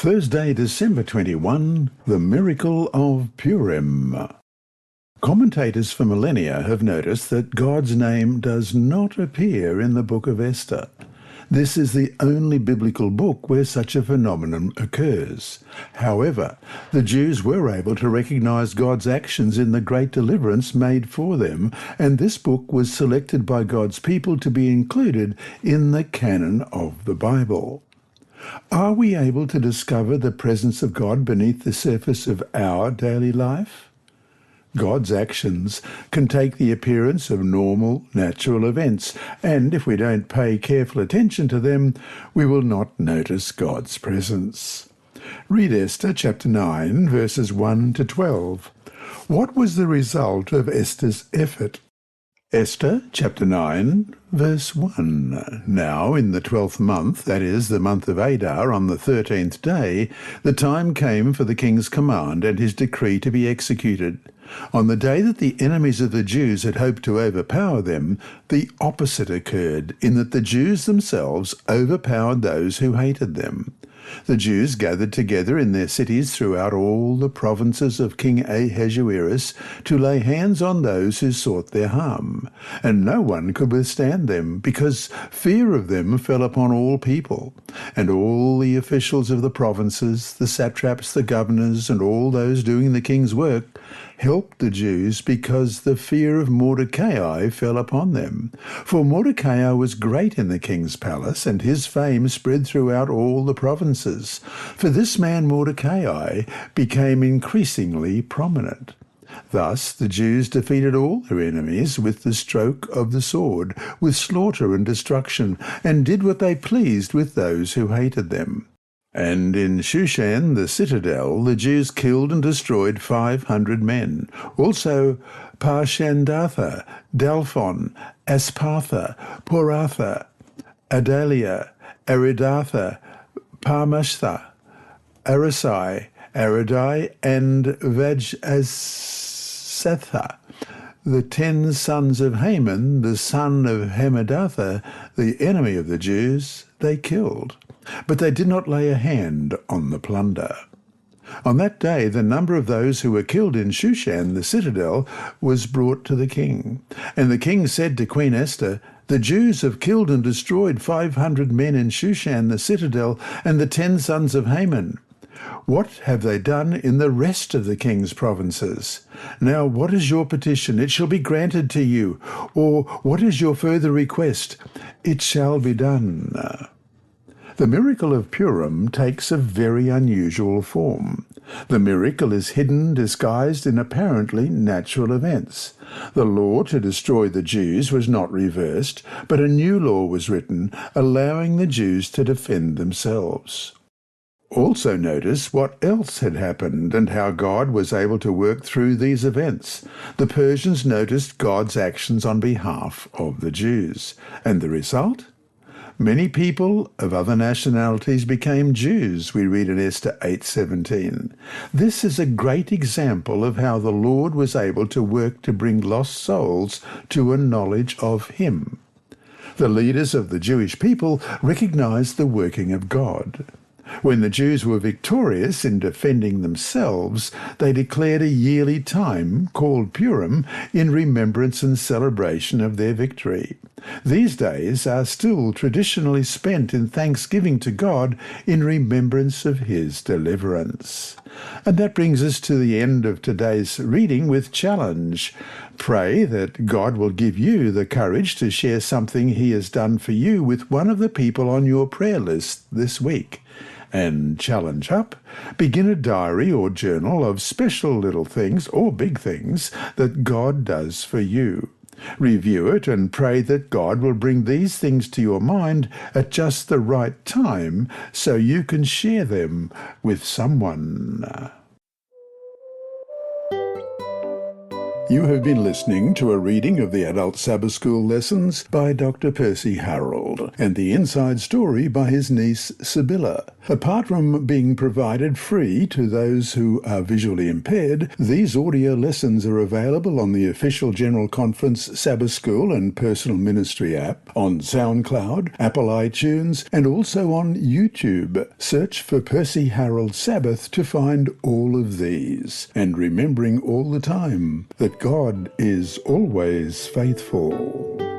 Thursday, December 21, the miracle of Purim. Commentators for millennia have noticed that God's name does not appear in the book of Esther. This is the only biblical book where such a phenomenon occurs. However, the Jews were able to recognize God's actions in the great deliverance made for them, and this book was selected by God's people to be included in the canon of the Bible. Are we able to discover the presence of God beneath the surface of our daily life? God's actions can take the appearance of normal, natural events, and if we don't pay careful attention to them, we will not notice God's presence. Read Esther chapter 9, verses 1 to 12. What was the result of Esther's effort? Esther chapter 9, verse 1. Now in the 12th month, that is, the month of Adar, on the 13th day, the time came for the king's command and his decree to be executed. On the day that the enemies of the Jews had hoped to overpower them, the opposite occurred, in that the Jews themselves overpowered those who hated them. The Jews gathered together in their cities throughout all the provinces of King Ahasuerus to lay hands on those who sought their harm, and no one could withstand them, because fear of them fell upon all people. And all the officials of the provinces, the satraps, the governors, and all those doing the king's work, helped the Jews because the fear of Mordecai fell upon them. For Mordecai was great in the king's palace, and his fame spread throughout all the provinces. For this man Mordecai became increasingly prominent. Thus the Jews defeated all their enemies with the stroke of the sword, with slaughter and destruction, and did what they pleased with those who hated them. And in Shushan, the citadel, the Jews killed and destroyed 500 men. Also Parshandatha, Dalphon, Aspartha, Poratha, Adalia, Aridatha, Parmashtha, Arasai, Aradai, and Vajazatha. The 10 sons of Haman, the son of Hammedatha, the enemy of the Jews, they killed. But they did not lay a hand on the plunder. On that day the number of those who were killed in Shushan, the citadel, was brought to the king. And the king said to Queen Esther, "The Jews have killed and destroyed 500 men in Shushan, the citadel, and the 10 sons of Haman. What have they done in the rest of the king's provinces? Now what is your petition? It shall be granted to you. Or what is your further request? It shall be done." The miracle of Purim takes a very unusual form. The miracle is hidden, disguised in apparently natural events. The law to destroy the Jews was not reversed, but a new law was written, allowing the Jews to defend themselves. Also notice what else had happened and how God was able to work through these events. The Persians noticed God's actions on behalf of the Jews. And the result? Many people of other nationalities became Jews, we read in Esther 8:17. This is a great example of how the Lord was able to work to bring lost souls to a knowledge of Him. The leaders of the Jewish people recognized the working of God. When the Jews were victorious in defending themselves, they declared a yearly time, called Purim, in remembrance and celebration of their victory. These days are still traditionally spent in thanksgiving to God in remembrance of His deliverance. And that brings us to the end of today's reading with challenge. Pray that God will give you the courage to share something He has done for you with one of the people on your prayer list this week. And challenge up, begin a diary or journal of special little things or big things that God does for you. Review it and pray that God will bring these things to your mind at just the right time so you can share them with someone. You have been listening to a reading of the Adult Sabbath School lessons by Dr. Percy Harrold and the inside story by his niece Sibylla. Apart from being provided free to those who are visually impaired, these audio lessons are available on the official General Conference Sabbath School and Personal Ministry app, on SoundCloud, Apple iTunes, and also on YouTube. Search for Percy Harrold Sabbath to find all of these. And remembering all the time that God is always faithful.